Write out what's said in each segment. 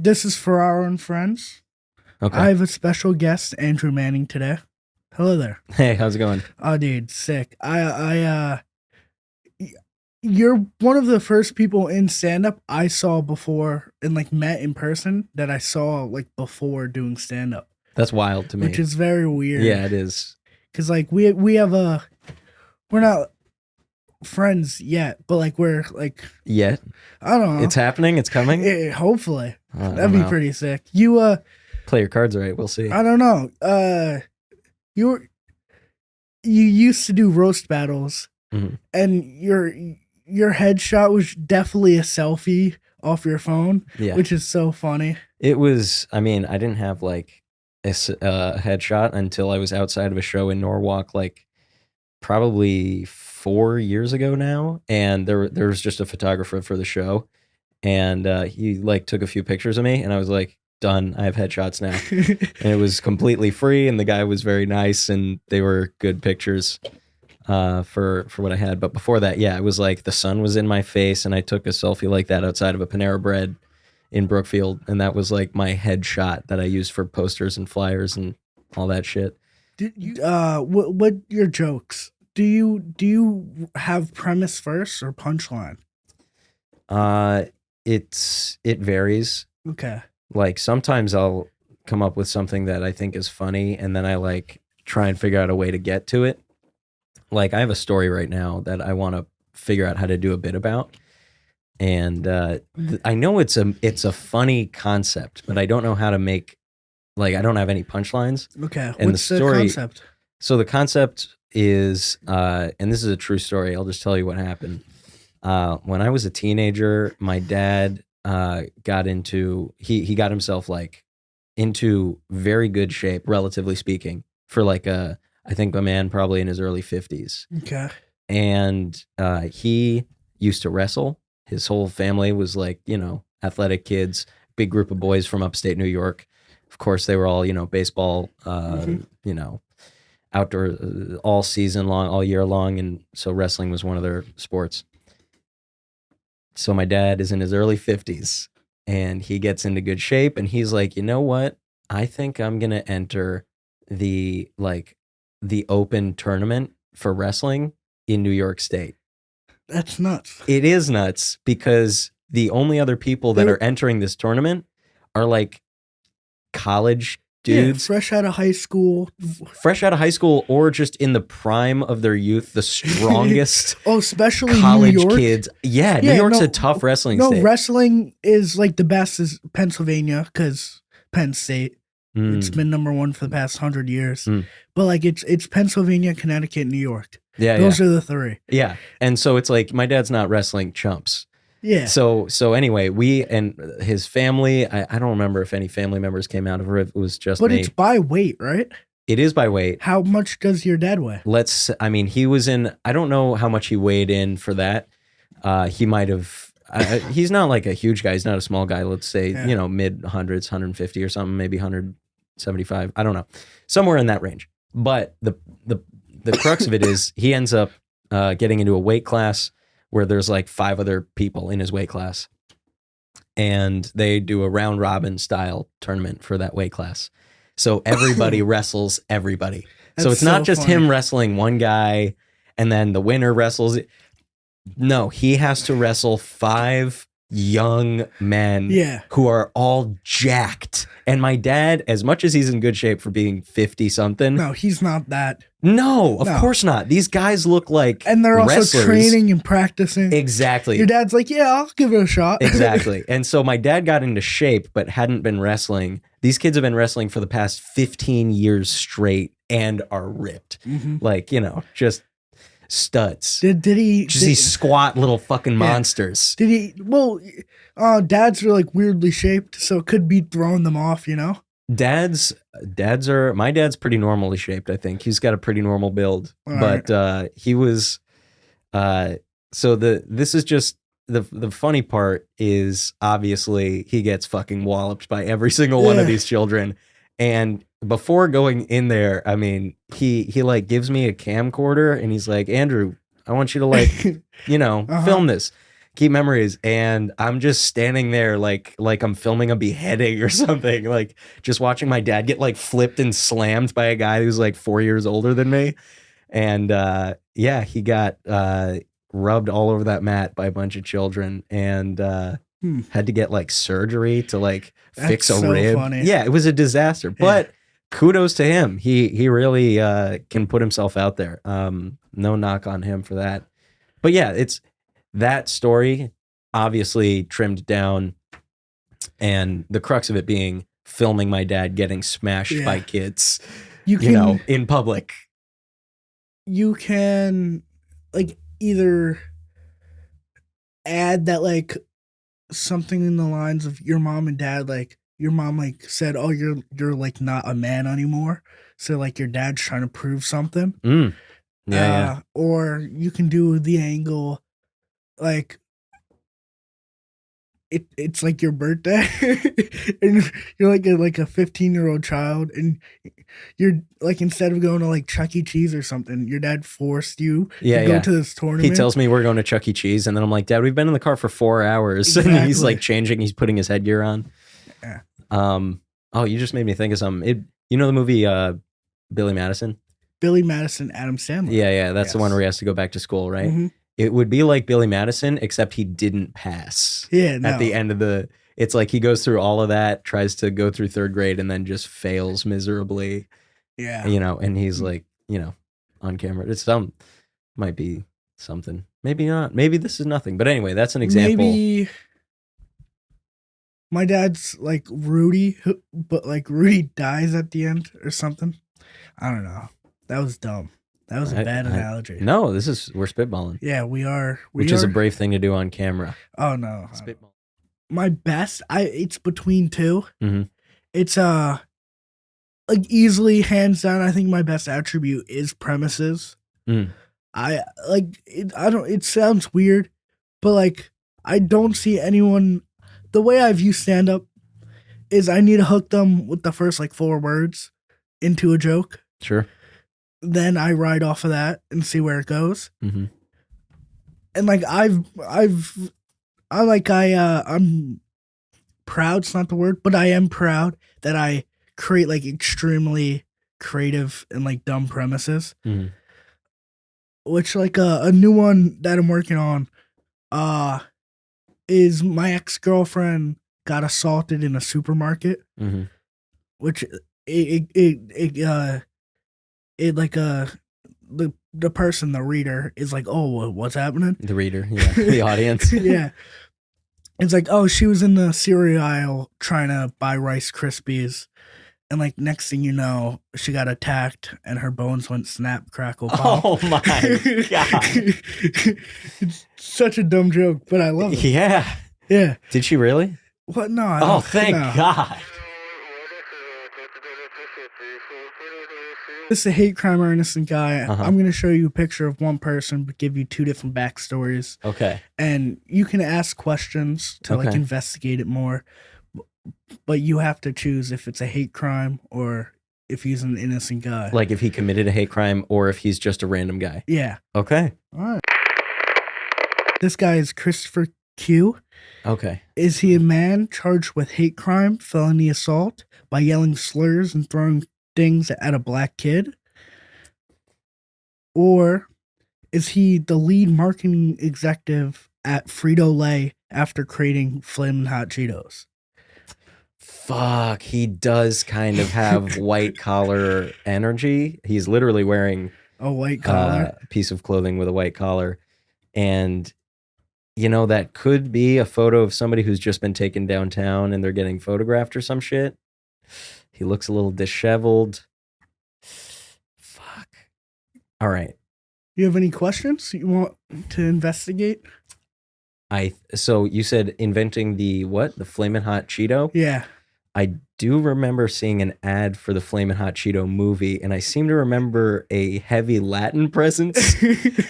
This is Ferraro&Friends. Okay. I have a special guest, Andrew Manning, today. Hello there. Hey, how's it going? Oh, dude, sick. You're one of the first people in stand-up I saw before and like met in person that I saw like before doing stand-up, That's wild to me. which is very weird. Yeah, it is. Cause like we're not friends yet, but like we're like Yet I don't know. it's happening. It's coming. Hopefully, I don't that'd be know. pretty sick. You Play your cards right. We'll see. I don't know. You used to do roast battles, Mhm. and your headshot was definitely a selfie off your phone, Yeah, which is so funny. it was. I mean, I didn't have like a headshot until I was outside of a show in Norwalk, like probably 4 years ago now. And there was just a photographer for the show, and he like took a few pictures of me, and I was like, done. I have headshots now. And it was completely free, and the guy was very nice, and they were good pictures for what I had. But before that, yeah, it was like the sun was in my face, and I took a selfie like that outside of a Panera Bread in Brookfield, and that was like my headshot that I used for posters and flyers and all that shit. What your jokes? Do you have premise first or punchline? It varies. Okay. Like sometimes I'll come up with something that I think is funny, and then I like try and figure out a way to get to it. Like I have a story right now that I want to figure out how to do a bit about, and I know it's a funny concept, but I don't know how to make, like, I don't have any punchlines. Okay. And What's the story, the concept? So the concept is, and this is a true story. I'll just tell you what happened. When I was a teenager, my dad got into he got himself like into very good shape, relatively speaking, for like I think a man probably in his early 50s. Okay. And he used to wrestle. His whole family was like, athletic kids, big group of boys from upstate New York. Of course, they were all, baseball, outdoor all season long, all year long. And so wrestling was one of their sports. So my dad is in his early 50s, and he gets into good shape, and he's like, you know what? I think I'm going to enter the open tournament for wrestling in New York State. That's nuts. It is nuts because the only other people that are entering this tournament are like college dudes, fresh out of high school, or just in the prime of their youth, the strongest especially college New York. kids. Yeah, New York's a tough wrestling state. No, wrestling is like the best is Pennsylvania because Penn State. It's been number one for the past 100 years. But like it's Pennsylvania, Connecticut, New York. Yeah, those are the three. Yeah, and so it's like my dad's not wrestling chumps. Yeah. So anyway, we and his family. I don't remember if any family members came out of it. It was just but me. It's by weight, right? It is by weight. How much does your dad weigh? He was in. I don't know how much he weighed in for that. He might have. He's not like a huge guy. He's not a small guy. Let's say mid hundreds, 150 or something, maybe 175. I don't know, somewhere in that range. But the crux of it is he ends up getting into a weight class where there's like 5 other people in his weight class, and they do a round robin style tournament for that weight class. So everybody wrestles everybody. So it's not just him wrestling one guy and then the winner wrestles. No, he has to wrestle 5 young men who are all jacked. And my dad, as much as he's in good shape for being 50 something. No, he's not that. No, of course not. These guys look like and they're also wrestlers. Training and practicing. Exactly. Your dad's like, yeah, I'll give it a shot. Exactly. And so my dad got into shape but hadn't been wrestling. These kids have been wrestling for the past 15 years straight and are ripped. Like, just studs. Did he just these squat little fucking monsters? Did he? Well, dads are like weirdly shaped, so it could be throwing them off. My dad's pretty normally shaped. I think he's got a pretty normal build, but he was. So this is just the funny part is obviously he gets fucking walloped by every single one of these children, and before going in there, I mean, he like gives me a camcorder and he's like, Andrew, I want you to like, film this. keep memories. And I'm just standing there like I'm filming a beheading or something, like just watching my dad get like flipped and slammed by a guy who's like 4 years older than me. And yeah, he got rubbed all over that mat by a bunch of children, and had to get like surgery to like fix a rib. Funny. Yeah, it was a disaster. But kudos to him. He really can put himself out there. No knock on him for that. But yeah, it's that story obviously trimmed down, and the crux of it being filming my dad getting smashed by kids, you know, in public. You can like either add that like something in the lines of your mom and dad, like your mom like said, oh, you're like not a man anymore, so like your dad's trying to prove something. Yeah. Or you can do the angle like it's like your birthday and you're like a 15-year-old child, and you're like, instead of going to like Chuck E. Cheese or something, your dad forced you to go to this tournament. He tells me we're going to Chuck E. Cheese, and then I'm like, Dad, we've been in the car for 4 hours. Exactly. And he's like changing, he's putting his headgear on. Yeah. Oh, you just made me think of something. You know the movie Billy Madison? Billy Madison, Adam Sandler. Yeah, that's the one where he has to go back to school, right? Mm-hmm. It would be like Billy Madison, except he didn't pass. Yeah, no. At the end of it's like he goes through all of that, tries to go through third grade, and then just fails miserably. Yeah. You know, and he's like, you know, on camera. Might be something. Maybe not. Maybe this is nothing. But anyway, that's an example. Maybe my dad's like Rudy, but like Rudy dies at the end or something. I don't know. That was dumb. That was a bad analogy. No, we're spitballing. Yeah, we are. Which is a brave thing to do on camera. Oh no. Spitball. My best, it's between two. Mm-hmm. It's like easily hands down, I think my best attribute is premises. I like it. It sounds weird, but like I don't see anyone. The way I view stand up is I need to hook them with the first like 4 words into a joke. Sure. Then I ride off of that and see where it goes. Mm-hmm. And like I'm proud's not the word, but I am proud that I create like extremely creative and like dumb premises. Mm-hmm. Which like a new one that I'm working on is my ex-girlfriend got assaulted in a supermarket. Mm-hmm. Which the person, the reader, is like, oh, what's happening? The reader, yeah. The audience. Yeah. It's like, oh, she was in the cereal aisle trying to buy Rice Krispies. And like next thing you know, she got attacked and her bones went snap, crackle, pop. Oh my God. It's such a dumb joke, but I love it. Yeah. Yeah. Did she really? What? No. Oh, thank God. This is a hate crime or innocent guy. I'm going to show you a picture of one person, but give you 2 different backstories. Okay. And you can ask questions to like investigate it more. But you have to choose if it's a hate crime or if he's an innocent guy. Like if he committed a hate crime or if he's just a random guy. Yeah. Okay. All right. This guy is Christopher Q. Okay. Is he a man charged with hate crime, felony assault, by yelling slurs and throwing things at a black kid? Or is he the lead marketing executive at Frito-Lay after creating Flamin' Hot Cheetos? Fuck, he does kind of have white collar energy. He's literally wearing a white collar piece of clothing with a white collar. And, you know, that could be a photo of somebody who's just been taken downtown and they're getting photographed or some shit. He looks a little disheveled. Fuck. All right. You have any questions you want to investigate? So you said inventing the what? The Flamin' Hot Cheeto? Yeah. I do remember seeing an ad for the Flamin' Hot Cheeto movie, and I seem to remember a heavy Latin presence.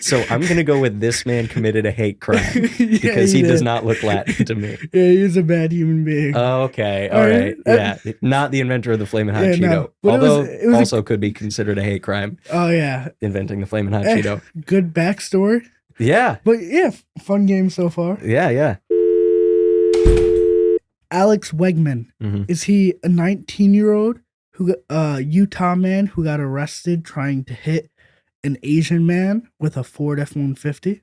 So I'm going to go with this man committed a hate crime because he does not look Latin to me. Yeah, he's a bad human being. Oh, okay. All right. Yeah. Not the inventor of the Flamin' Hot Cheeto. No. Although it was also could be considered a hate crime. Oh, yeah. Inventing the Flamin' Hot Cheeto. Good backstory. Yeah. But yeah, fun game so far. Yeah. Alex Wegman. Is he a 19-year-old Utah man who got arrested trying to hit an Asian man with a Ford F-150?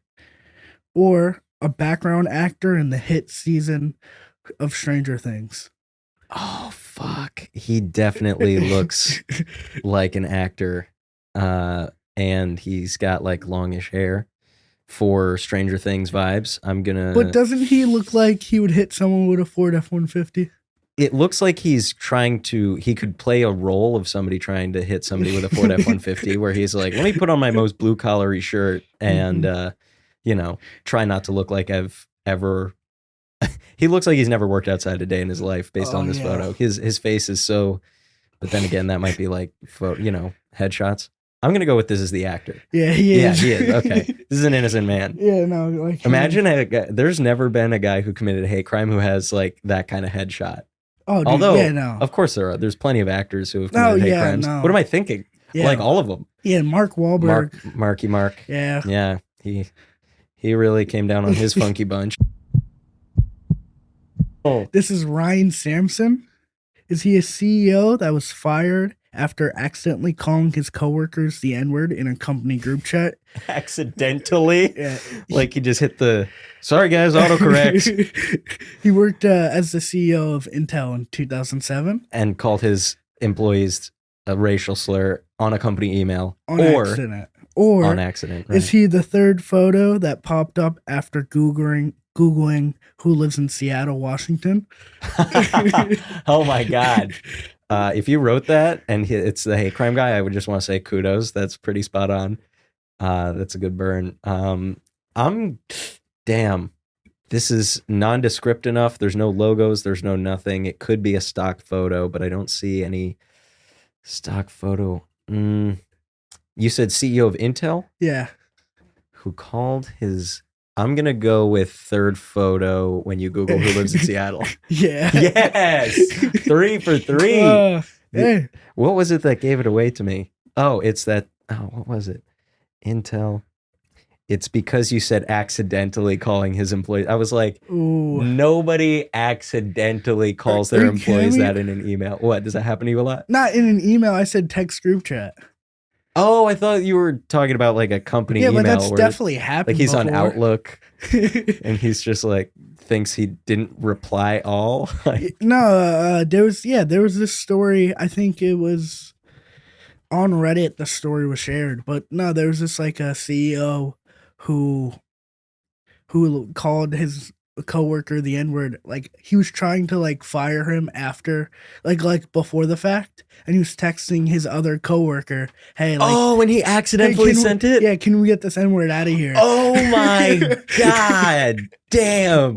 Or a background actor in the hit season of Stranger Things? Oh, fuck. He definitely looks like an actor. And he's got like longish hair for Stranger Things vibes. But doesn't he look like he would hit someone with a Ford F-150? It looks like he could play a role of somebody trying to hit somebody with a Ford F-150 where he's like, let me put on my most blue collary shirt and, try not to look like I've ever. He looks like he's never worked outside a day in his life based on this photo. His face is so, but then again, that might be like, headshots. I'm going to go with this as the actor. Yeah, he is. Yeah, he is. Okay. This is an innocent man. Yeah, no. Like, imagine there's never been a guy who committed a hate crime who has like that kind of headshot. Oh, dude, although, yeah, no. of course there are. There's plenty of actors who have committed hate crimes. No. What am I thinking? Yeah. Like all of them. Yeah, Mark Wahlberg. Marky Mark. Yeah. Yeah. He really came down on his funky bunch. Oh. This is Ryan Sampson. Is he a CEO that was fired after accidentally calling his coworkers the N-word in a company group chat? Accidentally? Yeah. Like he just hit the, sorry guys, autocorrect. He worked as the CEO of Intel in 2007. And called his employees a racial slur on a company email. On accident. Or on accident. Right. Is he the third photo that popped up after Googling who lives in Seattle, Washington? Oh my God. If you wrote that and it's the hate crime guy, I would just want to say kudos. That's pretty spot on. That's a good burn. Damn. This is nondescript enough. There's no logos. There's no nothing. It could be a stock photo, but I don't see any stock photo. You said CEO of Intel? Yeah. Who called his... I'm going to go with third photo when you Google who lives in Seattle. Yeah. Yes. 3 for 3. Hey. What was it that gave it away to me? Oh, it's that... Oh, what was it? Intel. It's because you said accidentally calling his employees. I was like, ooh. Nobody accidentally calls their employees that in an email. What? Does that happen to you a lot? Not in an email. I said text group chat. Oh, I thought you were talking about like a company email. Yeah, but that's definitely happened. Like he's before. on Outlook and he's just like thinks he didn't reply all. No, there was this story. I think it was on Reddit. The story was shared, but no, there was this like a CEO who called his coworker the N-word. Like he was trying to like fire him after like before the fact, and he was texting his other coworker, hey, like, when he accidentally sent it? Yeah, can we get this N-word out of here? Oh my God. Damn.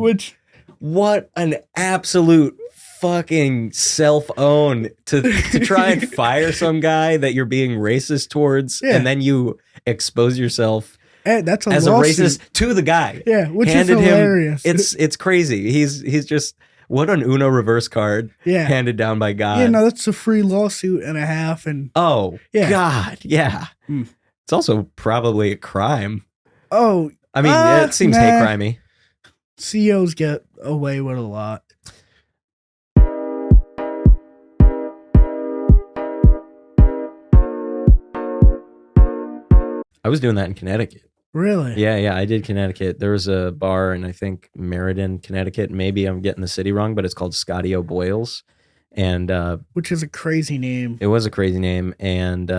What an absolute fucking self-own to try and fire some guy that you're being racist towards, and then you expose yourself that's as lawsuit. A racist to the guy. Yeah, which is hilarious. It's crazy. He's just what an Uno reverse card. Yeah. Handed down by God. Yeah, no, that's a free lawsuit and a half. And God, yeah. It's also probably a crime. Oh, I mean, it seems hate crimey. CEOs get away with a lot. I was doing that in Connecticut. Really? Yeah, I did Connecticut. There was a bar in, I think, Meriden, Connecticut. Maybe I'm getting the city wrong, but it's called Scotty O'Boyle's. And which is a crazy name. It was a crazy name. And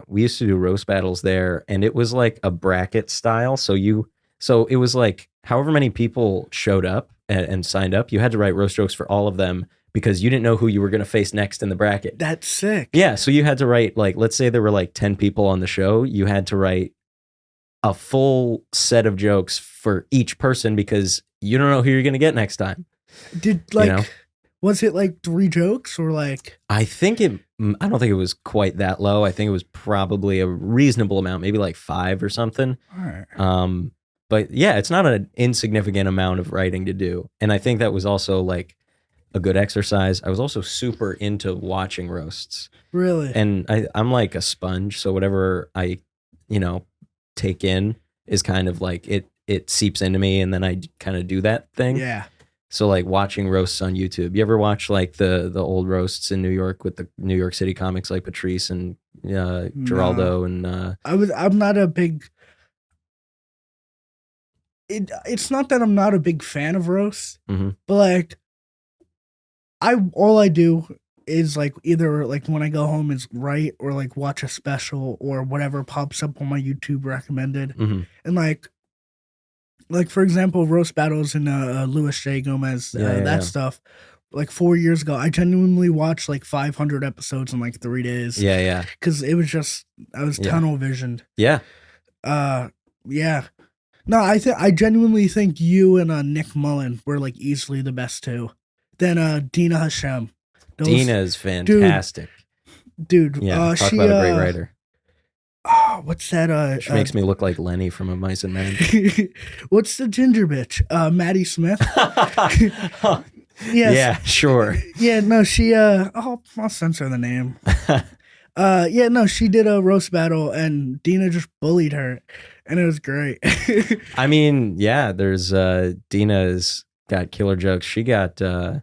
we used to do roast battles there. And it was like a bracket style. So it was like however many people showed up and signed up, you had to write roast jokes for all of them because you didn't know who you were going to face next in the bracket. That's sick. Yeah. So you had to write, like, let's say there were like 10 people on the show. You had to write a full set of jokes for each person because you don't know who you're going to get next time. Was it like 3 jokes or like? I don't think it was quite that low. I think it was probably a reasonable amount, maybe like 5 or something. All right. But yeah, it's not an insignificant amount of writing to do. And I think that was also like a good exercise. I was also super into watching roasts. Really? And I'm like a sponge. So whatever I, take in is kind of like it seeps into me, and then I kind of do that thing. Yeah. So like watching roasts on YouTube. You ever watch like the old roasts in New York with the New York City comics like Patrice and Geraldo and I'm not a big. It's not that I'm not a big fan of roasts, mm-hmm. but like all I do is like either like when I go home is write or like watch a special or whatever pops up on my YouTube recommended, Mm-hmm. and like for example, roast battles and Louis J. Gomez, that stuff. Like 4 years ago, I genuinely watched like 500 episodes in like 3 days. Yeah. Because it was just I was tunnel visioned. Yeah. Yeah. No, I genuinely think you and Nick Mullen were like easily the best two. Then Dina Hashem. Dina is fantastic. Dude. Yeah, talk about a great writer. What's that? She makes me look like Lenny from A Mice and Men. What's the ginger bitch? Maddie Smith. Yes. Yeah, sure. Yeah, no, she I'll censor the name. Yeah, no, she did a roast battle and Dina just bullied her and it was great. I mean, yeah, there's Dina's got killer jokes. She got a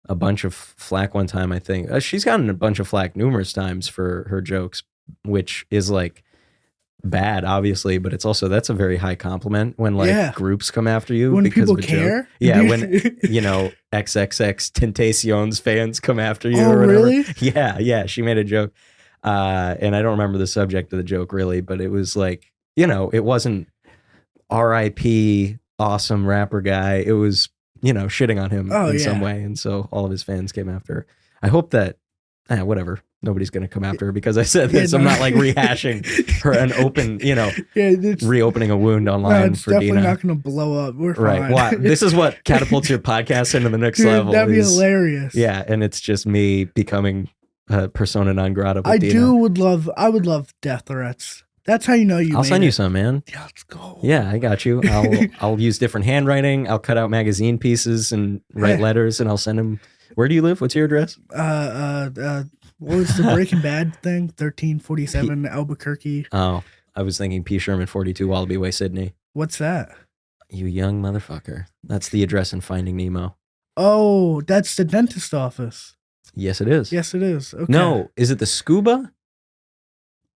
bunch of flack one time, I think. She's gotten a bunch of flack numerous times for her jokes, which is like bad, obviously, but it's also, that's a very high compliment when like groups come after you when because people of a care. Joke. Yeah, when XXX Tentacion's fans come after you or whatever. Really? Yeah, she made a joke. And I don't remember the subject of the joke really, but it was like, it wasn't RIP awesome rapper guy. It was, shitting on him in some way. And so all of his fans came after her. I hope that, whatever. Nobody's going to come after her because I said this. I'm not like rehashing her an open, reopening a wound online for Dina. It's definitely not going to blow up. We're fine. Right. Wow. This is what catapults your podcast into the next level. That'd be hilarious. Yeah. And it's just me becoming a persona non grata with Dina. I would love death threats. That's how you know you I'll send you some, man. Yeah, let's go. Yeah, I got you. I'll use different handwriting. I'll cut out magazine pieces and write letters and I'll send them. Where do you live? What's your address? What was the Breaking Bad thing? 1347 Albuquerque. Oh, I was thinking P. Sherman 42 Wallaby Way, Sydney. What's that? You young motherfucker. That's the address in Finding Nemo. Oh, that's the dentist office. Yes, it is. Yes, it is. Okay. No, is it the scuba?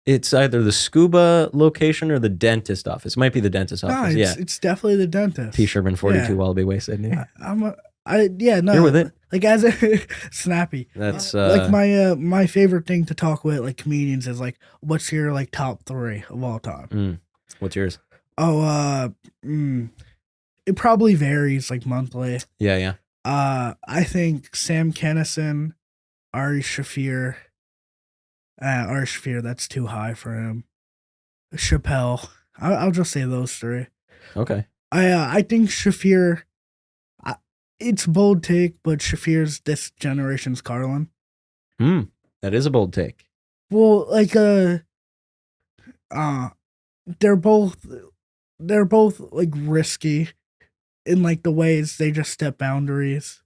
It's either the scuba location or the dentist office. It might be the dentist office. It's definitely the dentist. P. Sherman 42 Wallaby Way, Sydney. You're with it. Like as a snappy. That's like my favorite thing to talk with like comedians is like, what's your like top 3 of all time? What's yours? It probably varies like monthly. Yeah. I think Sam Kinison, Ari Shaffir. Ari Shaffir, that's too high for him. Chappelle. I'll just say those 3. Okay. I think Shaffir. It's a bold take, but Shaffir's this generation's Carlin. That is a bold take. Well, like they're both like risky in like the ways they just step boundaries,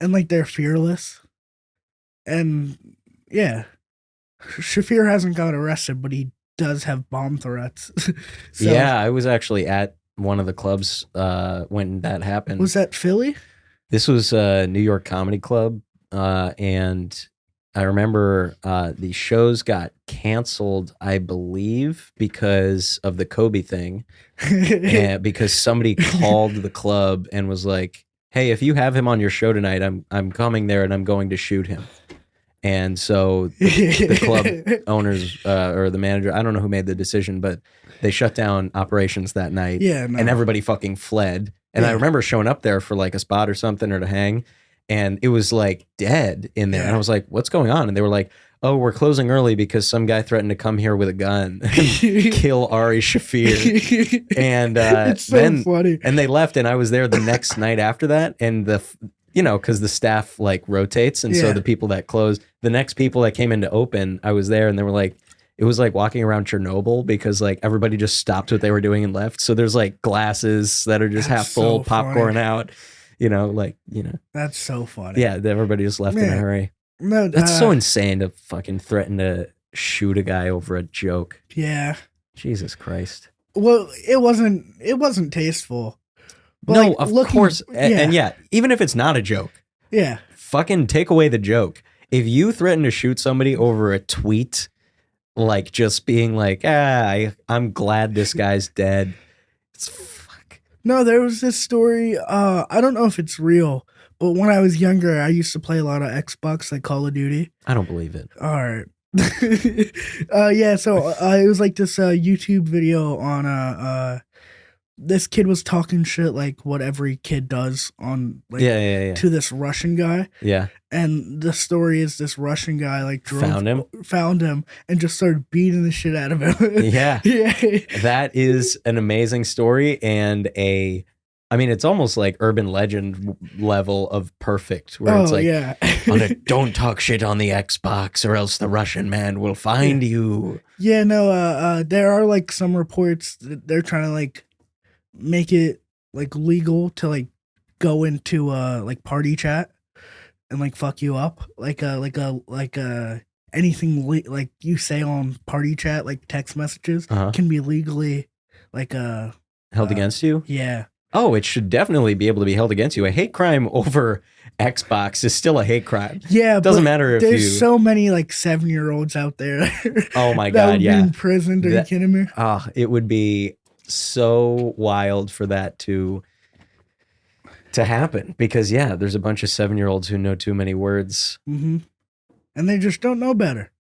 and like they're fearless, and yeah, Shaffir hasn't got arrested, but he does have bomb threats. So, yeah, I was actually at one of the clubs when that happened. Was that Philly? This was a New York Comedy Club, and I remember the shows got canceled, I believe, because of the Kobe thing, and because somebody called the club and was like, "Hey, if you have him on your show tonight, I'm coming there and I'm going to shoot him." And so the club owners or the manager, I don't know who made the decision, but they shut down operations that night. And everybody fucking fled. And I remember showing up there for like a spot or something or to hang, and it was like dead in there. And I was like, what's going on? And they were like, oh, we're closing early because some guy threatened to come here with a gun and kill Ari Shaffir. And it's so funny. And they left, and I was there the next night after that. And because the staff like rotates. And so the people that closed, the next people that came in to open, I was there and they were like, it was like walking around Chernobyl because like everybody just stopped what they were doing and left. So there's like glasses that are just half full, popcorn out, That's so funny. Yeah, everybody just left in a hurry. No, that's so insane to fucking threaten to shoot a guy over a joke. Yeah. Jesus Christ. Well, it wasn't tasteful. But No, like, of course. And yeah, even if it's not a joke, yeah, fucking take away the joke. If you threaten to shoot somebody over a tweet, like just being like, I'm glad this guy's dead. It's fuck. no, there was this story. I don't know if it's real, but when I was younger, I used to play a lot of Xbox, like Call of Duty. I don't believe it. All right. Yeah, so it was like this YouTube video on this kid was talking shit like what every kid does on like to this Russian guy. Yeah. And the story is this Russian guy like found him and just started beating the shit out of him. Yeah. Yeah. That is an amazing story and it's almost like urban legend level of perfect where it's like don't talk shit on the Xbox or else the Russian man will find you. Yeah, no, there are like some reports that they're trying to like make it like legal to like go into like party chat and like fuck you up like anything like you say on party chat like text messages can be legally like held against you. Yeah. Oh, it should definitely be able to be held against you. A hate crime over Xbox is still a hate crime. Yeah, it doesn't matter if there's so many like 7-year-olds out there. Oh my that god, would yeah. be imprisoned. Are you kidding me? It would be so wild for that to happen because there's a bunch of 7-year-olds who know too many words. Mm-hmm. And they just don't know better.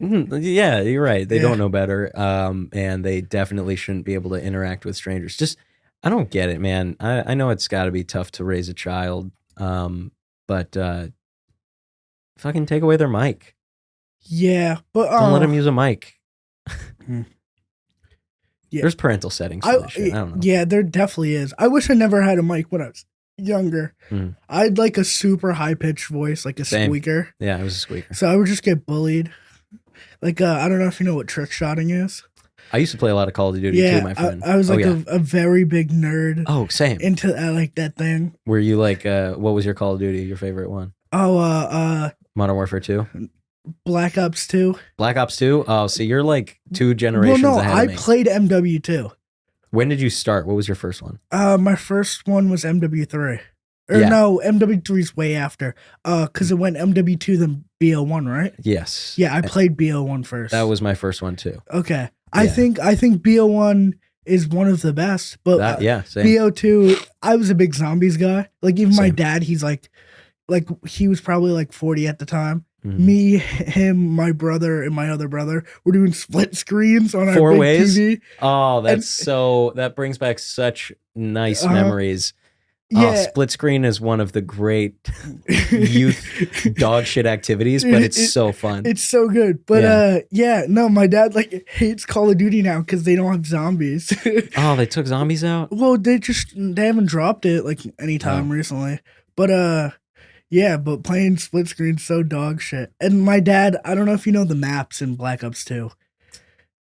Mm-hmm. Yeah, you're right. They don't know better. And they definitely shouldn't be able to interact with strangers. Just, I don't get it, man. I know it's got to be tough to raise a child, but fucking take away their mic. Yeah, but don't let them use a mic. Yeah. There's parental settings for this shit. I don't know. Yeah, there definitely is. I wish I never had a mic when I was younger. I'd like a super high-pitched voice, like a squeaker. Yeah, it was a squeaker. So I would just get bullied. Like, I don't know if you know what trick shotting is. I used to play a lot of Call of Duty too, my friend. I was like a very big nerd. Oh, same. Into like that thing. Were you like, what was your Call of Duty, your favorite one? Oh, Modern Warfare 2? Black Ops 2. Black Ops 2? Oh, so you're like 2 generations ahead of me. I played MW2. When did you start? What was your first one? My first one was MW3. No, MW3's way after. Because it went MW2 then BO1, right? Yes. Yeah, I played BO1 first. That was my first one too. Okay. I think BO1 is one of the best, but same. BO2, I was a big zombies guy. Like even my dad, he's like he was probably like 40 at the time. Me, him, my brother, and my other brother were doing split screens on our big TV. Oh, that brings back such nice memories. Yeah. Split screen is one of the great youth dog shit activities, but it's so fun. It's so good. But no, my dad like hates Call of Duty now because they don't have zombies. Oh, they took zombies out? Well, they haven't dropped it like anytime recently. But but playing split screen so dog shit. And my dad, I don't know if you know the maps in Black Ops 2.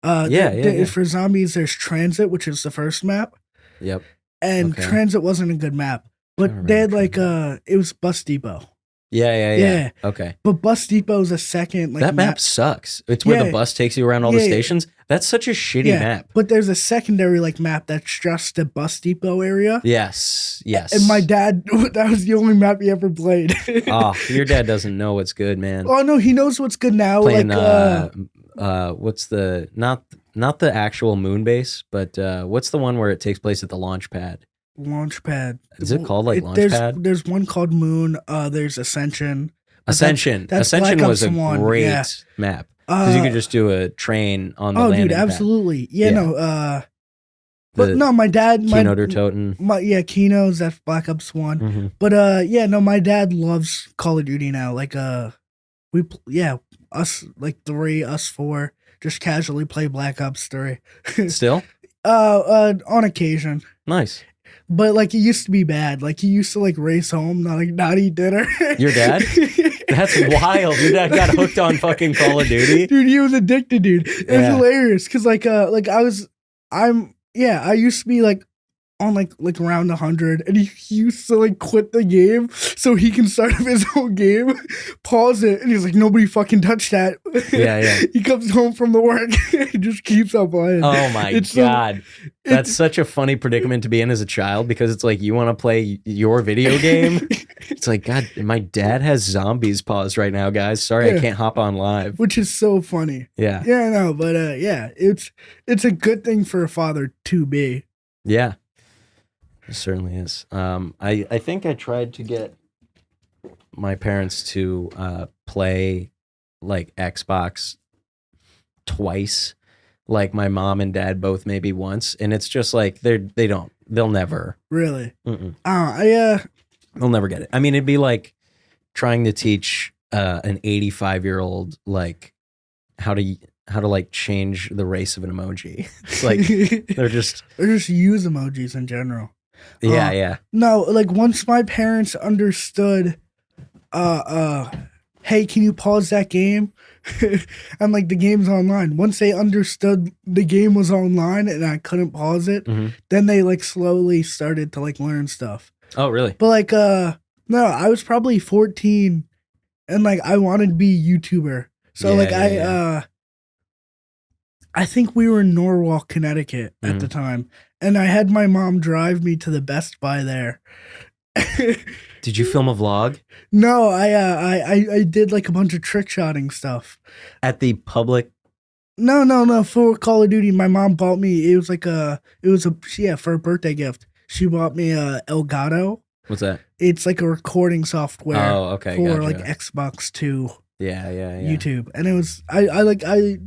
For zombies, there's Transit, which is the first map. Yep. And Transit wasn't a good map. But they had like it was Bus Depot. Yeah. Okay. But Bus Depot is a second like that map sucks. It's where the bus takes you around all the stations. That's such a shitty map. But there's a secondary like map that's just the Bus Depot area. Yes. And my dad, that was the only map he ever played. Oh, your dad doesn't know what's good, man. Oh no, he knows what's good now. Playing, what's the not the actual moon base, but what's the one where it takes place at the launch pad? Launchpad. Is it called like Launchpad? There's one called Moon. There's Ascension. Ascension. That's Ascension was a great map because you could just do a train on the landing dude, absolutely. pad. My dad. Kino der Toten. Kino's that's Black Ops 1. Mm-hmm. But my dad loves Call of Duty now. Like us like us four just casually play Black Ops 3. Still? On occasion. Nice. But like it used to be bad. Like he used to like race home, not eat dinner. Your dad? That's wild. Your dad got hooked on fucking Call of Duty. Dude, he was addicted, dude. It was hilarious. Cause I used to be like on like round 100, and he used to like quit the game so he can start up his own game, pause it, and he's like, nobody fucking touch that. Yeah. He comes home from the work, he just keeps on playing. Oh my God. That's such a funny predicament to be in as a child, because it's like you want to play your video game. It's like, God, my dad has zombies paused right now, guys. Sorry, I can't hop on live. Which is so funny. Yeah. Yeah, I know, but it's a good thing for a father to be. Yeah. It certainly is. I think I tried to get my parents to play like Xbox twice, like my mom and dad both maybe once, and it's just like they'll never Really. they'll never get it. I mean, it'd be like trying to teach an 85-year-old like how to like change the race of an emoji. It's like they're just use emojis in general. Yeah. No, like once my parents understood, hey, can you pause that game? And like the game's online. Once they understood the game was online and I couldn't pause it, then they like slowly started to like learn stuff. Oh, really? But like, no, I was probably 14 and like I wanted to be a YouTuber. So I think we were in Norwalk, Connecticut at the time. And I had my mom drive me to the Best Buy there. Did you film a vlog? No, I did like a bunch of trick shotting stuff. At the public? No. For Call of Duty, my mom bought me, for a birthday gift. She bought me a Elgato. What's that? It's like a recording software. Oh, okay. For gotcha. like Xbox 2. Yeah. YouTube. And it was, I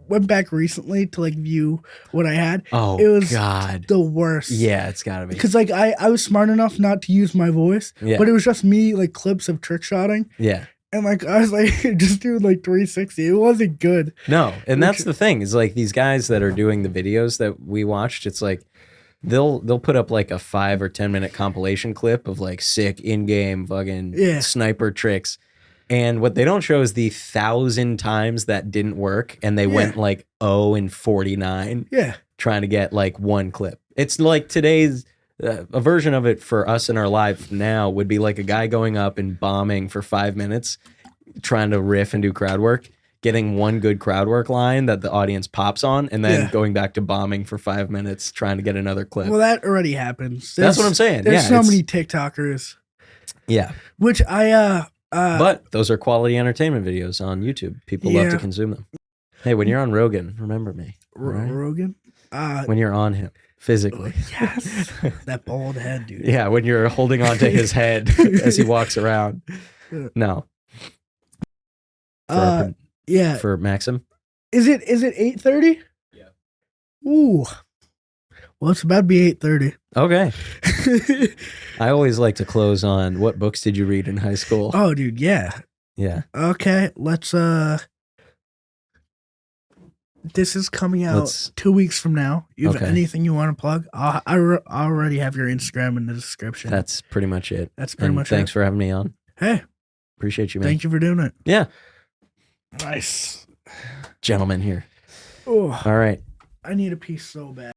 went back recently to like view what I had. Oh, it was God. The worst. Yeah, it's gotta be. Because like I was smart enough not to use my voice, but it was just me like clips of trick shotting. Yeah. And like I was like just doing like 360. It wasn't good. No, and that's the thing is like these guys that are doing the videos that we watched. It's like they'll put up like a 5 or 10 minute compilation clip of like sick in-game fucking sniper tricks. And what they don't show is the 1,000 times that didn't work, and they went like 0-49 trying to get like one clip. It's like today's a version of it for us in our life now would be like a guy going up and bombing for 5 minutes, trying to riff and do crowd work, getting one good crowd work line that the audience pops on, and then going back to bombing for 5 minutes, trying to get another clip. Well, that already happens. That's what I'm saying. There's so many TikTokers. Yeah. Which but those are quality entertainment videos on YouTube. People love to consume them. Hey, when you're on Rogan, remember me. Right? Rogan? When you're on him physically. Yes. That bald head, dude. Yeah, when you're holding onto his head as he walks around. No. For Maxim. Is it 8:30? Yeah. Ooh. Well, it's about to be 8:30. Okay. I always like to close on what books did you read in high school? Oh, dude, yeah. Yeah. Okay, let's this is coming out 2 weeks from now. You have anything you want to plug? I already have your Instagram in the description. That's pretty much it. Thanks Thanks for having me on. Hey. Appreciate you, man. Thank you for doing it. Yeah. Nice. Gentleman here. Oh. All right. I need a piece so bad.